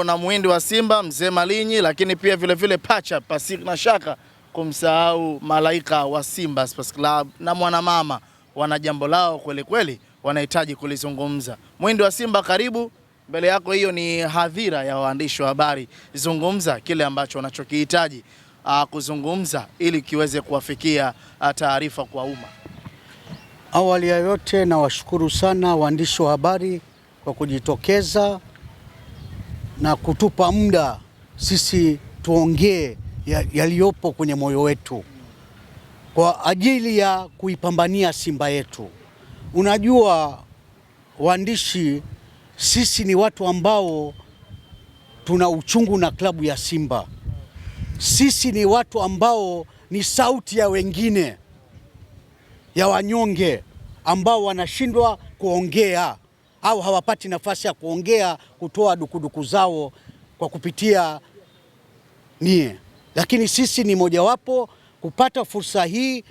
na muhindi wa Simba Mzee Malinyi, lakini pia vile pacha pasi na shaka kumsahau malaika wa Simba Sports Club na mwanamama wana jambo lao kweli wanahitaji kulizungumza. Muhindi wa Simba, karibu mbele yako. Hiyo ni hadhira ya waandishi wa habari, zungumza kile ambacho wanachokihitaji kuzungumza ili kiweze kuwafikia taarifa kwa umma. Awali ya yote na washukuru sana waandishi wa habari kwa kujitokeza na kutupa muda sisi tuongee yaliyopo kwenye moyo wetu kwa ajili ya kuipambania Simba yetu. Unajua waandishi, sisi ni watu ambao tuna uchungu na klabu ya Simba. Sisi ni watu ambao ni sauti ya wengine, ya wanyonge ambao wanashindwa kuongea au hawapati nafasi ya kuongea, kutoa dukuduku zao kwa kupitia nie. Lakini sisi ni mojawapo kupata fursa hii.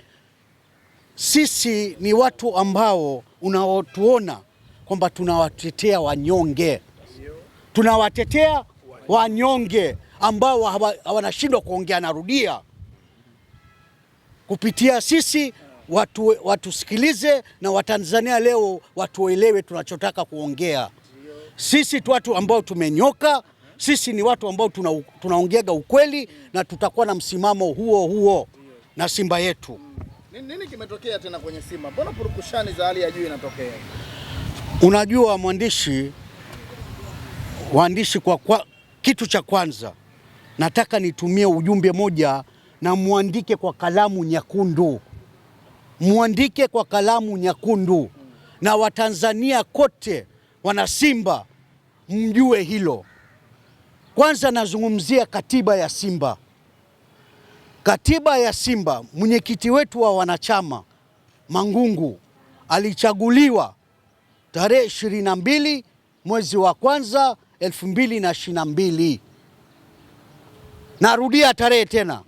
Sisi ni watu ambao unaotuona kwamba tunawatetea wanyonge, tunawatetea wanyonge ambao hawanashindwa kuongea. Narudia, kupitia sisi watusikilize na Watanzania leo watuelewe tunachotaka kuongea. Sisi tu watu ambao tumenyoka, sisi ni watu ambao tunaongeaga ukweli na tutakuwa na msimamo huo na Simba yetu. Nini kimetokea tena kwenye Simba? Mbona purukushani za hali ya juu inatokea? Unajua waandishi kwa kitu cha kwanza nataka nitumie ujumbe moja na muandike kwa kalamu nyekundu. Muandike kwa kalamu nyekundu na Watanzania kote wana Simba mjue hilo. Kwanza nazungumzia katiba ya Simba. Katiba ya Simba, mwenyekiti wetu wa wanachama Mangungu alichaguliwa tarehe 22 mwezi wa kwanza 2022. Narudia tarehe tena,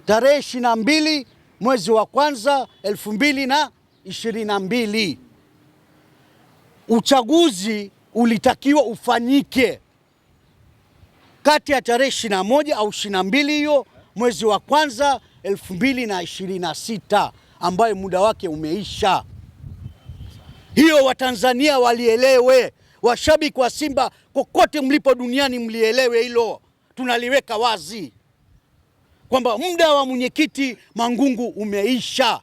tarehe 22 mwezi wa kwanza 2022. Uchaguzi ulitakiwa ufanyike kati ya tarehe 21 au 22 hiyo mwezi wa kwanza 2026, ambayo muda wake umeisha. Hiyo Watanzania walielewe, washabiki wa Simba kokote mlipo duniani mlielewe hilo. Tunaliweka wazi kwamba muda wa mwenyekiti Mangungu umeisha.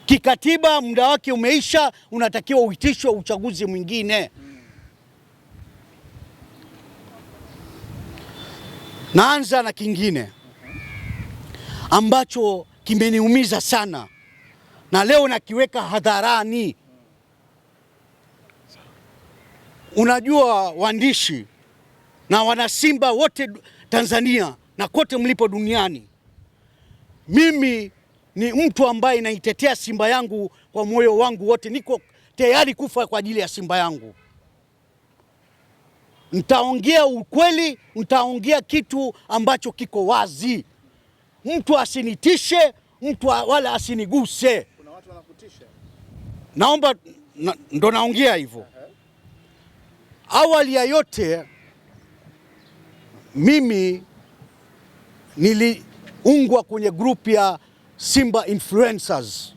Kikatiba muda wake umeisha, unatakiwa uitishwe uchaguzi mwingine. Naanza na kingine ambacho kimeniumiza sana na leo nakiweka hadharani. Unajua waandishi na wanasimba wote Tanzania na kote mlipo duniani, mimi ni mtu ambaye naitetea Simba yangu kwa moyo wangu wote. Niko tayari kufa kwa ajili ya Simba yangu. Nitaongea ukweli, nitaongea kitu ambacho kiko wazi. Mtu asinitishe, mtu wala asiniguse. Kuna watu wanakutisha. Naomba ndo naongea hivyo. Awali ya yote, mimi niliungwa kwenye group ya Simba Influencers.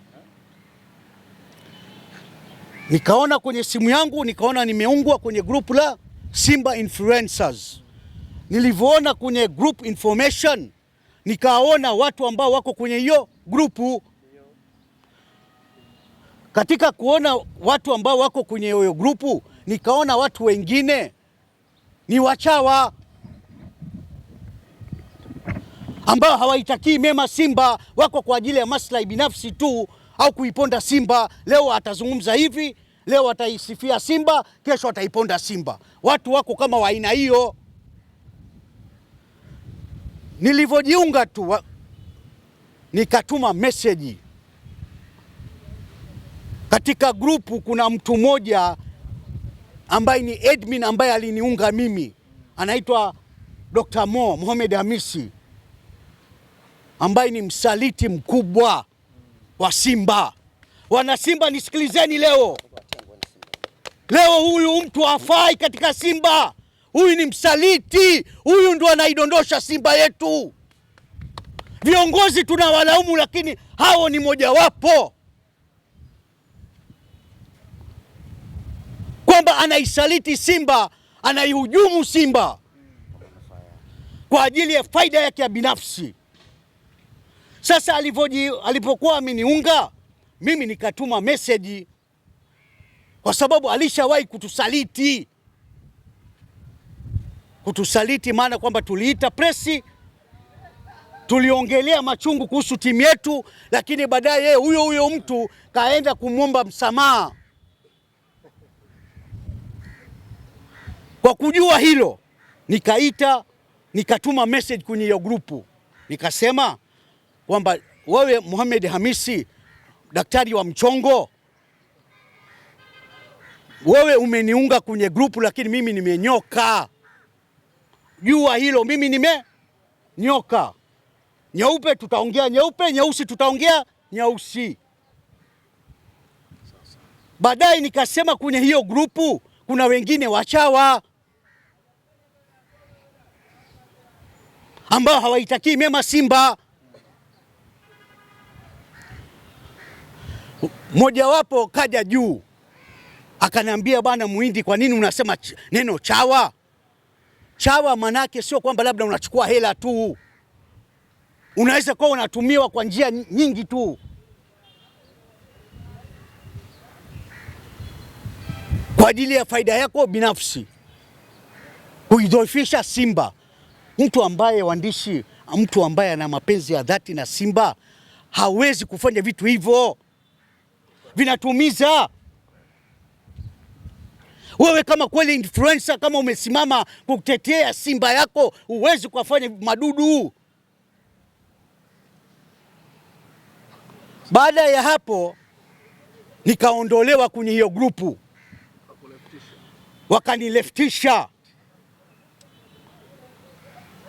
Nikaona kwenye simu yangu, nikaona nimeungwa kwenye group la Simba Influencers. Nilivyoona kwenye group information, nikaona watu ambao wako kwenye hiyo grupu. Katika kuona watu ambao wako kwenye hiyo grupu, nikaona watu wengine ni wachawa ambao hawaitakii mema Simba, wako kwa ajili ya maslahi binafsi tu au kuiponda Simba. Leo atazungumza hivi, leo ataisifia Simba, kesho ataiponda Simba. Watu wako kama wa aina hiyo. Nilivyojiunga tu nikatuma message katika grupu. Kuna mtu mmoja ambaye ni admin ambaye aliniunga mimi, anaitwa Dr. Mohamed Hamisi, ambaye ni msaliti mkubwa wa Simba. Wana Simba nisikilizeni leo. Leo huyu mtu hafai katika Simba. Huyu ni msaliti. Huyu ndo anaidondosha Simba yetu. Viongozi tunawalaumu, lakini hao ni mojawapo, kwamba anaisaliti Simba, anaihujumu Simba kwa ajili ya faida yake ya binafsi. Sasa alipokuwa ameniunga mimi, nikatuma message, kwa sababu alishawahi kutusaliti, maana kwamba tuliita presi, tuliongelea machungu kuhusu timu yetu, lakini baadaye huyo mtu kaenda kumwomba msamaha. Kwa kujua hilo, nikatuma message kwenye hiyo grupu, nikasema kwamba wewe Mohamed Hamisi, daktari wa mchongo, wewe umeniunga kwenye grupu, lakini mimi nimenyoka. Jua hilo, mimi nimenyoka. Nyeupe tutaongea nyeupe, nyeusi tutaongea nyeusi. Baadaye nikasema kwenye hiyo grupu kuna wengine wachawa ambao hawaitakii mema Simba. Mojawapo kaja juu akaniambia, bwana Muhindi, kwa nini unasema neno chawa? Chawa manake sio kwamba labda unachukua hela tu, unaweza kuwa unatumiwa kwa njia nyingi tu kwa ajili ya faida yako binafsi, kuidhoofisha Simba. Mtu ambaye ana mapenzi ya dhati na Simba hawezi kufanya vitu hivyo, vinatumiza. Wewe kama kweli influencer, kama umesimama kutetea Simba yako, huwezi kufanya madudu. Baada ya hapo nikaondolewa kwenye hiyo grupu, wakanileftisha.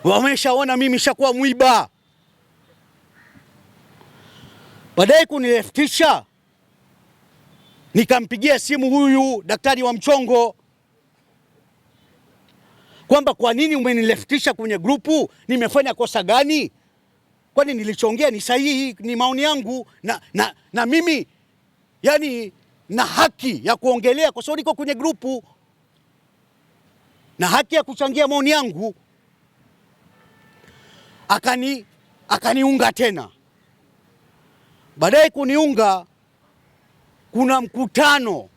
Wameshaona mimi shakuwa mwiba. Baadaye kunileftisha, nikampigia simu huyu daktari wa mchongo kwamba kwa nini umenileftisha kwenye grupu, nimefanya kosa gani? Kwani nilichoongea ni sahihi, ni maoni yangu na mimi yani na haki ya kuongelea kwa sababu niko kwenye grupu na haki ya kuchangia maoni yangu. Akaniunga tena. Baadaye kuniunga, kuna mkutano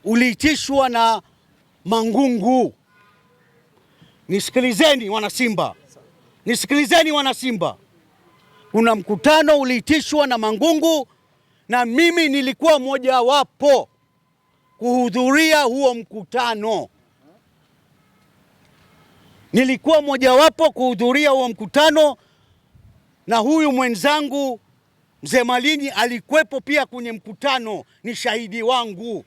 uliitishwa na Mangungu. Nisikilizeni wana Simba, nisikilizeni wana Simba. Kuna mkutano uliitishwa na Mangungu na mimi nilikuwa mojawapo kuhudhuria huo mkutano. Nilikuwa mojawapo kuhudhuria huo mkutano, na huyu mwenzangu Mzee Malinyi alikuwepo pia kwenye mkutano, ni shahidi wangu.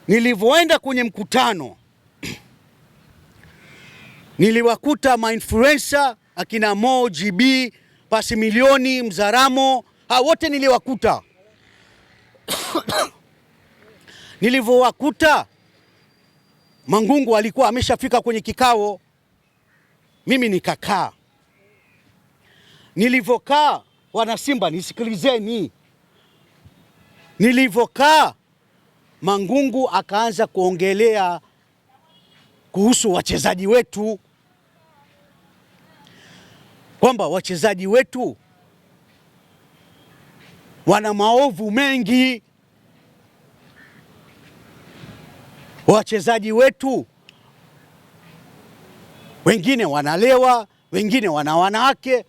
Nilivyoenda kwenye mkutano niliwakuta mainfluencer akina Mo GB, Pasi Milioni, Mzaramo, wote niliwakuta. Nilivyowakuta, Mangungu alikuwa ameshafika kwenye kikao, mimi nikakaa. Nilivyokaa, wana Simba nisikilizeni, nilivyokaa Mangungu akaanza kuongelea kuhusu wachezaji wetu, kwamba wachezaji wetu wana maovu mengi, wachezaji wetu wengine wanalewa, wengine wana wanawake.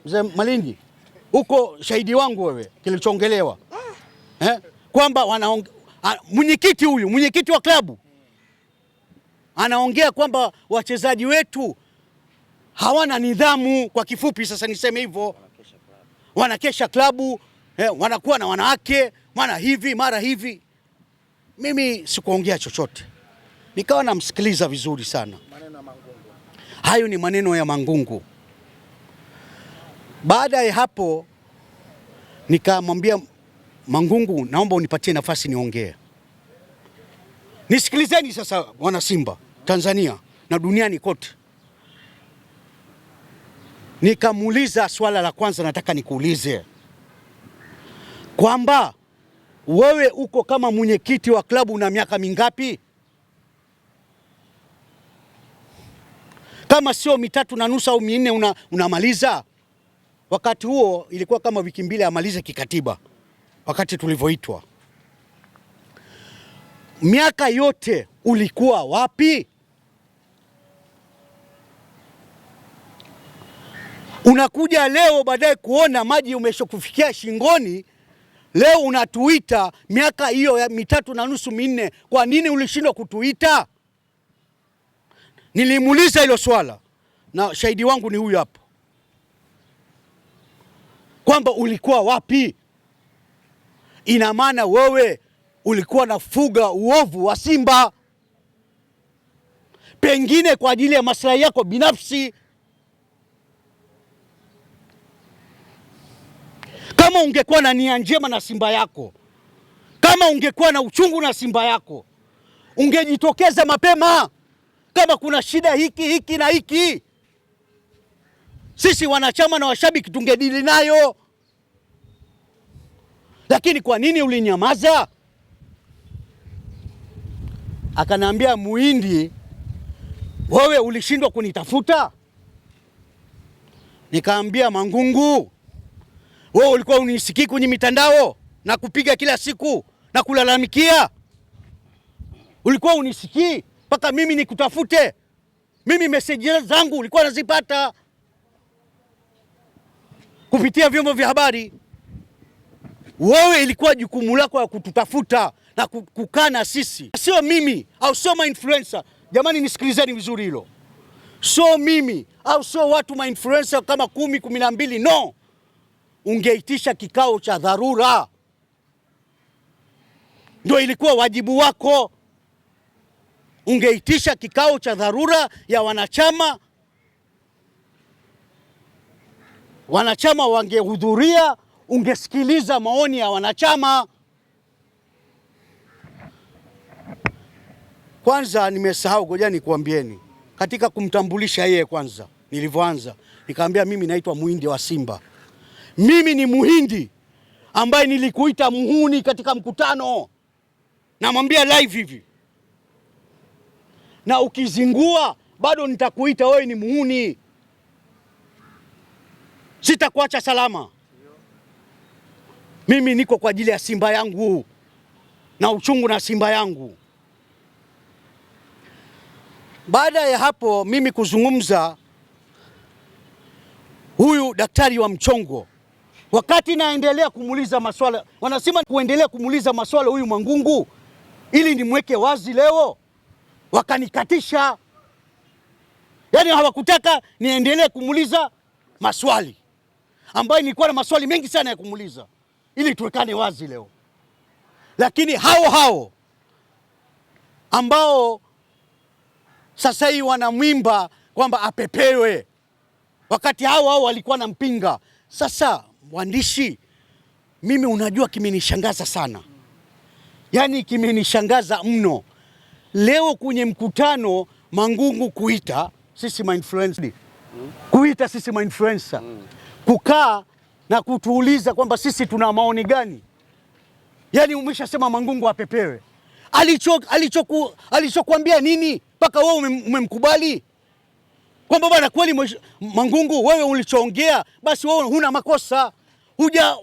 Mzee Malinyi, huko shahidi wangu wewe kilichoongelewa kwamba mwenyekiti wa klabu anaongea kwamba wachezaji wetu hawana nidhamu. Kwa kifupi sasa niseme hivyo, wanakesha klabu, wanakuwa na wanawake, mara hivi mara hivi. Mimi sikuongea chochote, nikawa namsikiliza vizuri sana. Hayo ni maneno ya Mangungu. Baada ya hapo nikamwambia Mangungu, naomba unipatie nafasi niongee. Nisikilizeni sasa, wana Simba Tanzania na duniani kote. Nikamuuliza swala la kwanza, nataka nikuulize kwamba wewe uko kama mwenyekiti wa klabu una miaka mingapi? Kama sio 3.5 au 4 unamaliza. Wakati huo ilikuwa kama wiki 2 amalize kikatiba, wakati tulivyoitwa. Miaka yote ulikuwa wapi? Unakuja leo baadaye kuona maji umeshakufikia shingoni, leo unatuita miaka hiyo ya 3.5 4. Kwa nini ulishindwa kutuita? Nilimuuliza hilo swala na shahidi wangu ni huyu hapo, kwamba ulikuwa wapi. Ina maana wewe ulikuwa nafuga uovu wa Simba, pengine kwa ajili ya maslahi yako binafsi. Kama ungekuwa na nia njema na Simba yako, kama ungekuwa na uchungu na Simba yako, ungejitokeza mapema. Kama kuna shida hiki na hiki, sisi wanachama na washabiki tungedili nayo. Lakini kwa nini ulinyamaza? Akanambia, Muhindi, wewe ulishindwa kunitafuta. Nikaambia, Mangungu, wewe ulikuwa unisikii kwenye mitandao na kupiga kila siku na kulalamikia? Ulikuwa unisikii mpaka mimi nikutafute? Mimi message zangu ulikuwa nazipata kupitia vyombo vya habari. Wewe ilikuwa jukumu lako ya kututafuta na kukaa na sisi, sio mimi au sio ma influencer. Jamani, nisikilizeni vizuri hilo. Sio mimi au sio watu ma influencer kama 10, 12, no. Ungeitisha kikao cha dharura, ndio ilikuwa wajibu wako. Ungeitisha kikao cha dharura ya wanachama, wanachama wangehudhuria, ungesikiliza maoni ya wanachama. Kwanza nimesahau, ngoja nikuambieni, katika kumtambulisha yeye kwanza, nilivyoanza nikamwambia mimi naitwa Muhindi wa Simba. Mimi ni Muhindi ambaye nilikuita muhuni katika mkutano, namwambia live hivi, na ukizingua bado nitakuita wewe ni muhuni, sitakuacha salama. Mimi niko kwa ajili ya Simba yangu na uchungu na Simba yangu. Baada ya hapo mimi kuzungumza, huyu daktari wa mchongo, wakati naendelea kumuuliza maswala, wanasema kuendelea kumuuliza maswala huyu Mangungu ili nimweke wazi leo, wakanikatisha. Yaani hawakutaka niendelee kumuuliza maswali ambayo nilikuwa na maswali mengi sana ya kumuuliza ili tuwekane wazi leo. Lakini hao ambao sasa hii wanamwimba kwamba apepewe, wakati hao walikuwa na mpinga. Sasa waandishi, mimi unajua kimenishangaza sana, yaani kimenishangaza mno leo kwenye mkutano Mangungu kuita sisi ma influencer, kuita sisi ma influencer, kukaa na kutuuliza kwamba sisi tuna maoni gani. Yaani umeshasema Mangungu apepewe. Alichokuambia nini mpaka wewe umemkubali? Kwamba bwana kweli Mangungu, wewe ulichoongea basi wewe huna makosa.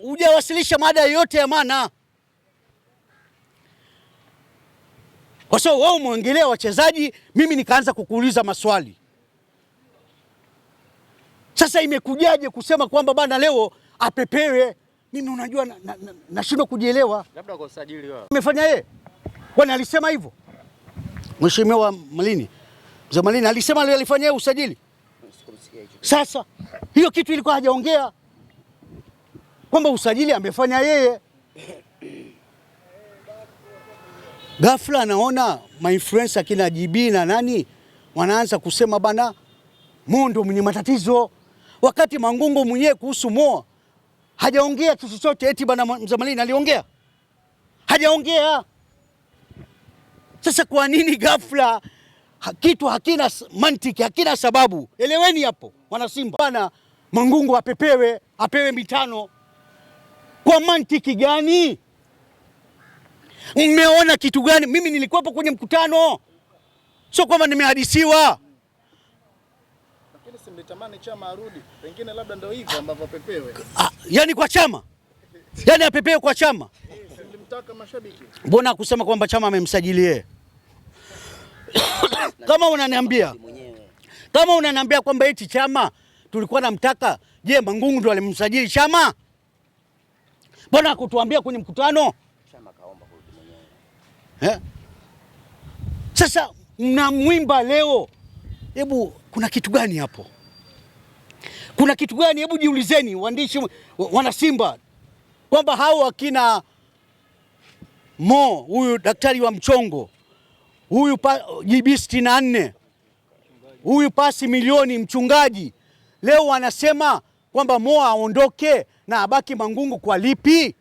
Hujawasilisha mada yoyote ya maana. Kwa sababu wewe umeongelea wachezaji, mimi nikaanza kukuuliza maswali. Sasa imekujaje kusema kwamba bana leo apepewe? Mimi unajua nashindwa kujielewa. Labda kwa usajili wao. Umefanya yeye? Kwani alisema hivyo? Mheshimiwa Malini, Mzee Malini alisema leo alifanya yeye usajili? Sasa hiyo kitu ilikuwa hajaongea kwamba usajili amefanya yeye. Ghafla naona ma-influencer kina GB na nani wanaanza kusema bana Mo ndo mwenye matatizo, wakati Mangungu mwenyewe kuhusu Mo hajaongea kitu chochote. Eti bwana Mzee Malini aliongea? Hajaongea. Sasa kwa nini ghafla kitu hakina mantiki, hakina sababu? Eleweni hapo wana Simba. Bwana Mangungu apewe mitano kwa mantiki gani? Mmeona kitu gani? Mimi nilikuwepo kwenye mkutano, sio kwamba nimehadisiwa. Lakini simlitamani Chama arudi, pengine labda ndio hivyo ambavyo apepewe. Yani kwa Chama, yani apepewe kwa Chama. Simlimtaka mashabiki. Mbona kusema kwamba Chama amemsajili yeye? Kama unaniambia kwamba eti Chama tulikuwa namtaka, je, Mangungu ndo alimsajili Chama? Mbona hakutuambia kwenye mkutano? Chama kaomba kurudi mwenyewe. Sasa mnamwimba leo. Hebu kuna kitu gani hapo? Kuna kitu gani? Hebu jiulizeni waandishi wana Simba kwamba hao wakina Mo, huyu daktari wa mchongo, huyu JB 64, huyu pasi milioni mchungaji, leo wanasema kwamba Mo aondoke na abaki Mangungu kwa lipi?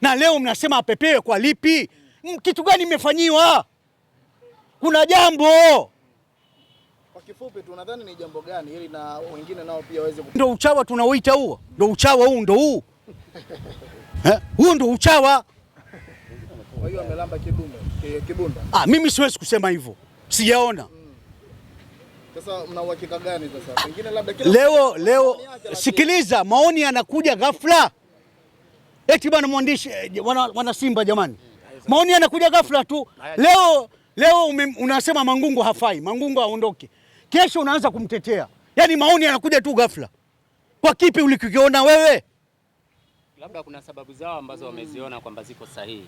Na leo mnasema apepewe kwa lipi? Kitu gani imefanyiwa? Kuna jambo. Kwa kifupi tunadhani ni jambo gani ili na wengine nao pia waweze ndio uchawa tunaoita huo? Ndio uchawa huu, ndio huu. Huo ndio uchawa. Kwa hiyo amelamba kibunda. Mimi siwezi kusema hivyo. Sijaona. Sasa mna uhakika gani sasa? Pengine labda kila leo sikiliza, maoni yanakuja ghafla. Eti bwana mwandishi wana Simba jamani. Maoni yanakuja ghafla tu. Leo unasema Mangungu hafai, Mangungu aondoke. Kesho unaanza kumtetea. Yaani maoni yanakuja tu ghafla. Kwa kipi ulikiona wewe? Labda kuna sababu zao ambazo wameziona kwamba ziko sahihi.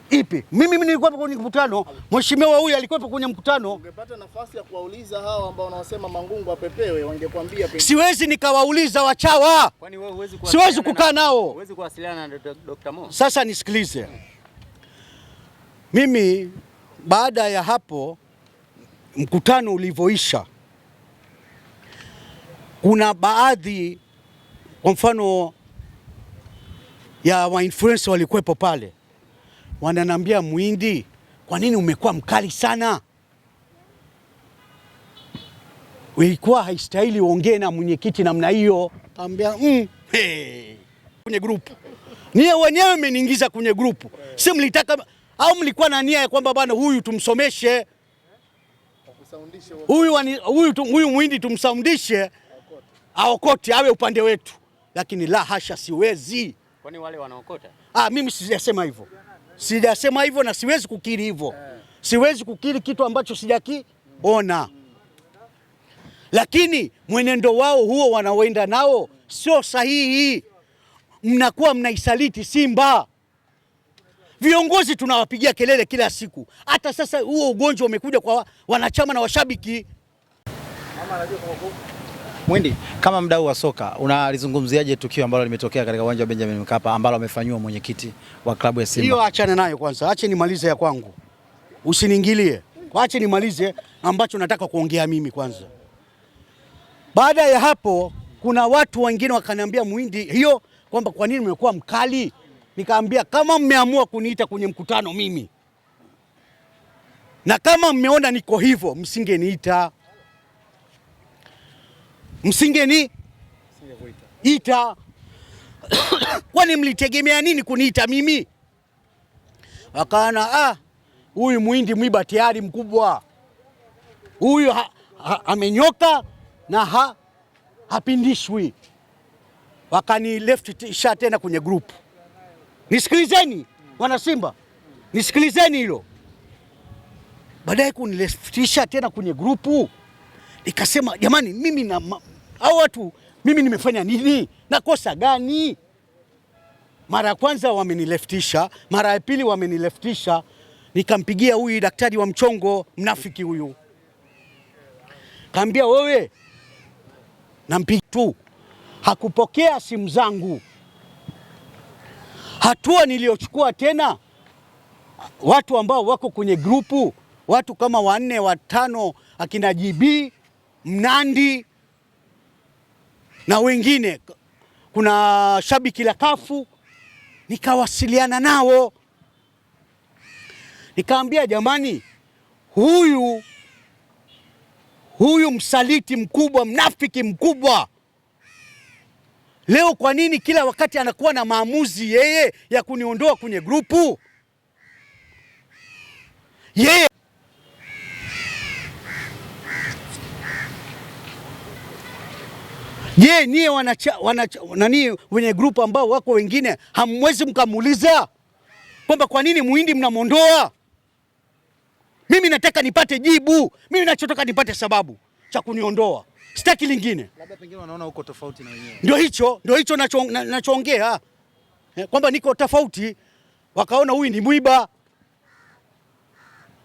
Ipi? Mimi nilikuwa kwenye mkutano, mheshimiwa huyu alikuwa kwenye mkutano. Ungepata nafasi ya kuwauliza hao ambao wanaosema Mangungu apepewe, wangekwambia pengine. Siwezi nikawauliza wachawa. Kwani wewe huwezi siwezi kukaa nao. Huwezi kuwasiliana na Dr. Mo. Sasa nisikilize. Mimi baada ya hapo mkutano ulivyoisha, kuna baadhi kwa mfano ya wa-influencer walikuwepo pale, wananiambia Muhindi, kwa nini umekuwa mkali sana? Ilikuwa haistahili uongee na mwenyekiti namna hiyo. Kaambia kwenye grupu. Niye wenyewe mmeniingiza kwenye grupu. Si mlitaka au mlikuwa na nia ya kwamba bwana huyu tumsomeshe? Huyu Muhindi tumsaundishe aokote awe upande wetu. Lakini la hasha, siwezi. Kwani wale wanaokota? Mimi sijasema hivyo. Sijasema hivyo na siwezi kukiri hivyo. Siwezi kukiri kitu ambacho sijakiona. Lakini mwenendo wao huo wanaoenda nao sio sahihi. Mnakuwa mnaisaliti Simba. Viongozi tunawapigia kelele kila siku. Hata sasa huo ugonjwa umekuja kwa wanachama na washabiki. Mwindi, kama mdau wa soka unalizungumziaje tukio ambalo limetokea katika uwanja wa Benjamin Mkapa ambalo amefanywa mwenyekiti wa klabu ya Simba? Hiyo achana nayo kwanza. Ache nimalize ya kwangu. Usiniingilie. Ache nimalize ambacho nataka kuongea mimi kwanza. Baada ya hapo kuna watu wengine wakaniambia Muhindi hiyo kwamba kwa nini umekuwa mkali? Nikaambia kama mmeamua kuniita kwenye mkutano mimi, na kama mmeona niko hivyo, msingeniita. Ita. Kwani mlitegemea nini kuniita mimi? Wakaana huyu Muhindi mwiba tayari mkubwa. Huyu amenyoka na hapindishwi. Wakani left tena kwenye group. Nisikilizeni wana Simba. Nisikilizeni hilo. Baadaye kunileftisha tena kwenye grupu. Nikasema jamani, mimi na hao watu mimi nimefanya nini? Nakosa gani? Mara ya kwanza wamenileftisha, mara ya pili wamenileftisha. Nikampigia huyu daktari wa mchongo mnafiki huyu. Kaambia wewe, nampigia tu. Hakupokea simu zangu. Hatua niliochukua tena, watu ambao wako kwenye grupu, watu kama 4 5, akina JB, Mnandi na wengine kuna shabiki la Kafu, nikawasiliana nao, nikaambia jamani, huyu msaliti mkubwa, mnafiki mkubwa, leo kwa nini kila wakati anakuwa na maamuzi yeye ya kuniondoa kwenye grupu? Yeye je, nie nani wenye grupu ambao wako wengine hamwezi mkamuuliza kwamba kwa nini Muhindi mnamondoa? Mimi nataka nipate jibu. Mimi nachotaka nipate sababu cha kuniondoa. Sitaki lingine. Labda pengine wanaona uko tofauti na wenyewe. Ndio hicho nachoongea. Kwamba niko tofauti. Wakaona huyu ni mwiba.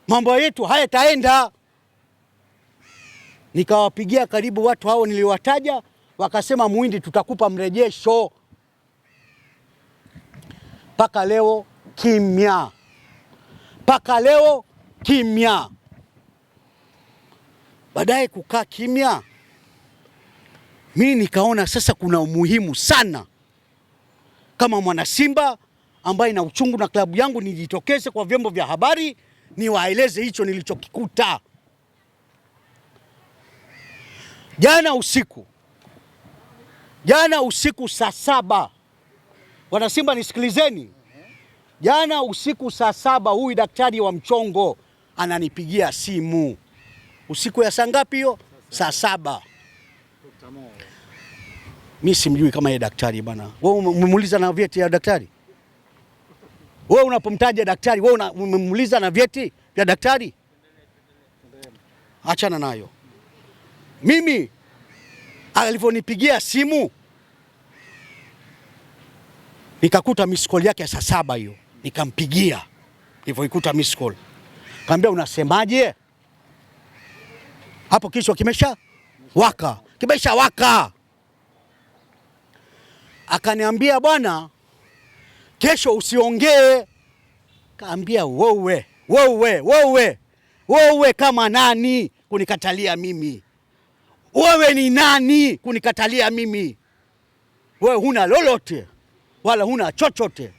Mambo yetu hayataenda. Nikawapigia karibu watu hao niliwataja, wakasema Muhindi tutakupa mrejesho. Paka leo kimya. Paka leo kimya. Baadaye kukaa kimya, mimi nikaona sasa kuna umuhimu sana kama mwana Simba ambaye na uchungu na klabu yangu nijitokeze kwa vyombo vya habari niwaeleze hicho nilichokikuta. Jana usiku saa 7, wana Simba nisikilizeni. Jana usiku saa 7 huyu daktari wa mchongo ananipigia simu. Usiku ya saa ngapi hiyo? Saa 7. Mimi simjui kama yeye daktari bana. Wewe umemuuliza na vyeti ya daktari? Wewe unapomtaja daktari, wewe umemuuliza na vyeti vya daktari? Achana nayo. Mimi alivyonipigia simu nikakuta miss call yake ya saa 7 hiyo. Nikampigia. Nilivyoikuta miss call. Kaambia unasemaje? Hapo kichwa kimesha waka. Kimesha waka. Akaniambia bwana, kesho usiongee. Kaambia wewe kama nani kunikatalia mimi? Wewe ni nani kunikatalia mimi? Wewe huna lolote wala huna chochote.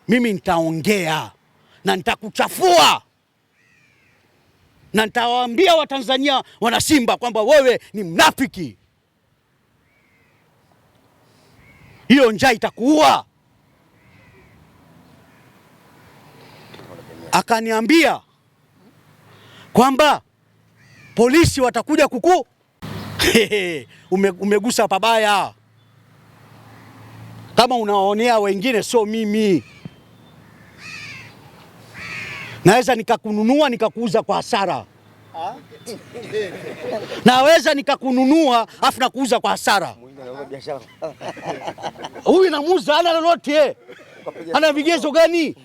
Mimi nitaongea na nitakuchafua na nitawaambia Watanzania wana Simba kwamba wewe ni mnafiki. Hiyo njaa itakuua. Akaniambia kwamba polisi watakuja kuku. Umegusa pabaya. Kama unaonea wengine sio mimi. Naweza nikakununua nikakuuza kwa hasara. Naweza nikakununua afu nakuuza kwa hasara. Huyu namuuza ana lolote. Ana vigezo gani?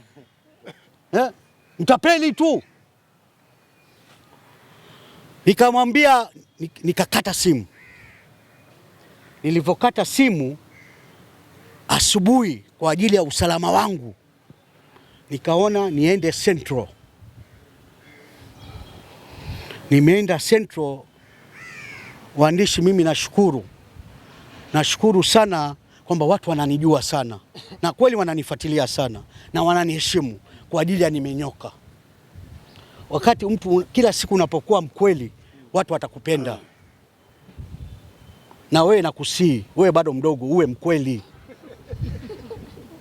Mtapeli tu. Nikamwambia, nikakata simu. Nilipokata simu asubuhi kwa ajili ya usalama wangu, nikaona niende Central. Nimeenda Central, waandishi, mimi nashukuru sana kwamba watu wananijua sana na kweli wananifuatilia sana na wananiheshimu kwa ajili ya nimenyoka. Wakati mtu kila siku unapokuwa mkweli, watu watakupenda. Na wewe nakusii, wewe bado mdogo, uwe mkweli.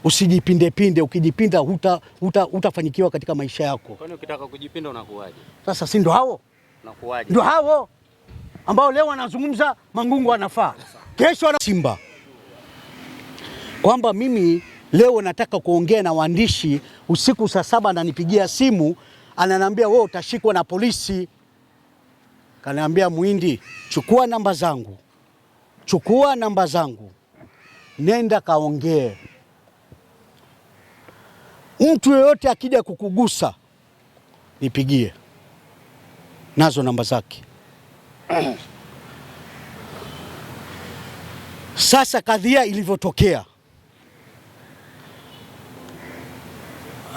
Usijipinde, ukijipinda hutafanikiwa katika maisha yako. Kwani ukitaka kujipinda unakuwaje? Sasa si ndo hao? Unakuwaje? Ndio hao ambao leo wanazungumza Mangungu anafaa. Kesho ana Simba. Kwamba mimi leo nataka kuongea na waandishi usiku saa 7 ananipigia simu, ananiambia wewe utashikwa na polisi. Kaniambia Muhindi, chukua namba zangu. Nenda kaongee. Mtu yeyote akija kukugusa nipigie. Nazo namba zake. Sasa kadhia ilivyotokea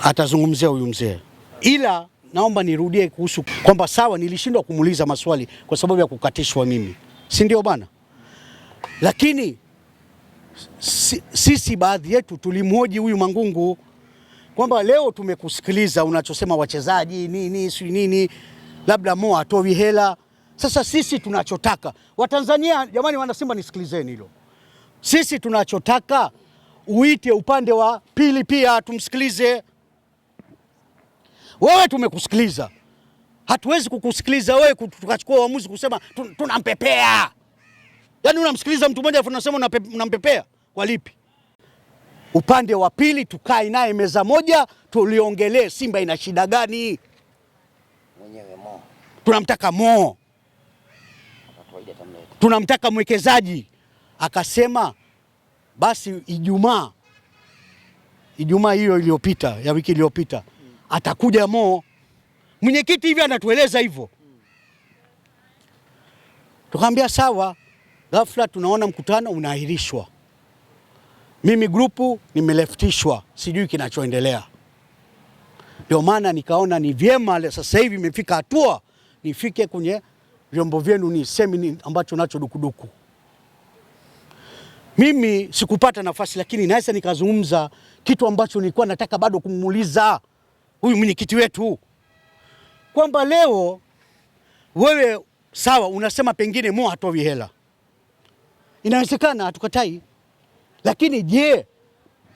atazungumzia huyu mzee. Ila naomba nirudie kuhusu kwamba sawa, nilishindwa kumuuliza maswali kwa sababu ya kukatishwa mimi. Si ndio bana? Lakini sisi baadhi yetu tulimhoji huyu Mangungu kwamba leo tumekusikiliza unachosema wachezaji nini, labda Mo atoi hela. Sasa sisi tunachotaka Watanzania, jamani, wana Simba, nisikilizeni hilo. Sisi tunachotaka uite upande wa pili pia tumsikilize. Wewe tumekusikiliza, hatuwezi kukusikiliza wewe tukachukua uamuzi kusema tunampepea. Yaani unamsikiliza mtu mmoja afu unasema unampepea kwa lipi? Upande wa pili tukae naye meza moja, tuliongelee Simba ina shida gani. Mwenyewe Mo tunamtaka Mo, tunamtaka mwekezaji. Akasema basi Ijumaa hiyo iliyopita, ya wiki iliyopita, atakuja Mo. Mwenyekiti hivi anatueleza hivyo. Tukamwambia sawa. Ghafla tunaona mkutano unaahirishwa. Mimi grupu nimeleftishwa, sijui kinachoendelea. Ndio maana nikaona ni vyema sasa hivi imefika hatua nifike kwenye vyombo vyenu niseme ambacho nacho dukuduku. Mimi sikupata nafasi, lakini naweza nikazungumza kitu ambacho nilikuwa nataka bado kumuuliza huyu mwenyekiti wetu, kwamba leo wewe sawa unasema pengine Mo hatoi hela. Inawezekana, hatukatai. Lakini je,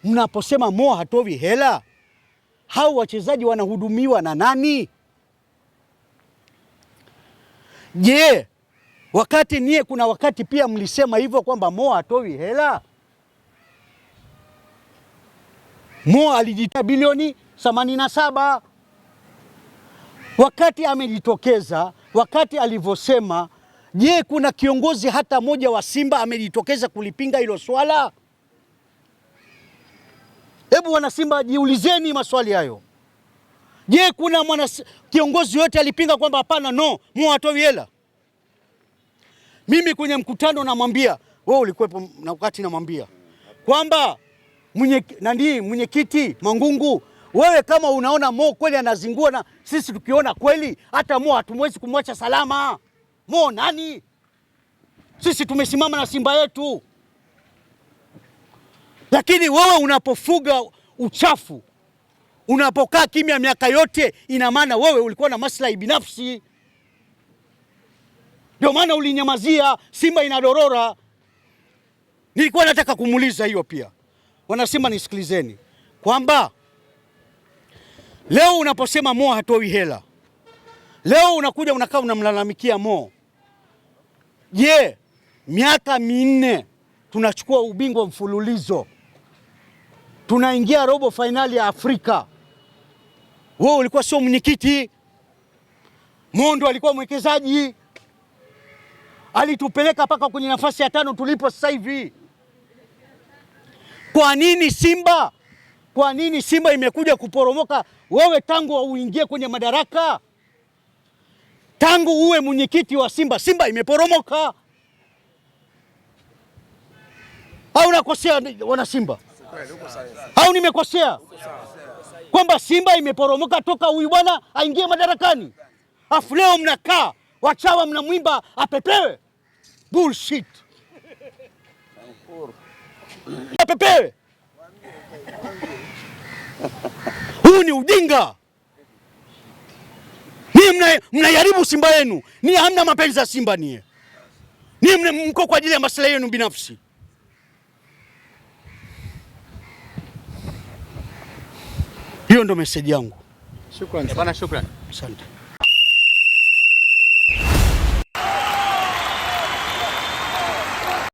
mnaposema Mo hatoi hela, hao wachezaji wanahudumiwa na nani? Je, wakati kuna wakati pia mlisema hivyo kwamba Mo hatoi hela. Mo alijitoa bilioni 87 wakati amejitokeza, wakati alivyosema. Je, kuna kiongozi hata moja wa Simba amejitokeza kulipinga hilo swala? Hebu wana Simba jiulizeni maswali hayo. Je, kuna kiongozi yote alipinga kwamba hapana, no, Mo hatoi hela? Mimi kwenye mkutano namwambia, wewe ulikuwepo na wakati namwambia kwamba mwenyekiti Mangungu, wewe kama unaona Mo kweli anazingua, na sisi tukiona kweli hata Mo hatumwezi kumwacha salama. Mo nani? Sisi tumesimama na Simba yetu. Lakini wewe unapofuga uchafu, unapokaa kimya miaka yote, ina maana wewe ulikuwa na maslahi binafsi. Ndio maana ulinyamazia Simba inadorora. Nilikuwa nataka kumuuliza hiyo pia. Wana Simba nisikilizeni, kwamba leo unaposema Mo hatoi hela, leo unakuja unakaa unamlalamikia Mo. Je, miaka 4 tunachukua ubingwa mfululizo, tunaingia robo finali ya Afrika, wewe ulikuwa sio mwenyekiti. Mo ndo alikuwa mwekezaji, alitupeleka mpaka kwenye nafasi ya 5 tulipo sasa hivi. Kwa nini Simba imekuja kuporomoka? Wewe tangu uingie kwenye madaraka, tangu uwe mwenyekiti wa Simba imeporomoka. Au nakosea wana Simba? Au nimekosea? Kwamba Simba imeporomoka toka huyu bwana aingie madarakani. Afu leo mnakaa wachawa mnamwimba apepewe. Bullshit. Apepewe. Huu ni ujinga. Ni mnayaribu Simba yenu. Ni hamna mapenzi ya Simba nie. Ni mko kwa ajili ya maslahi yenu binafsi. Hiyo ndo message yangu. Shukrani. Bwana, shukrani. Asante.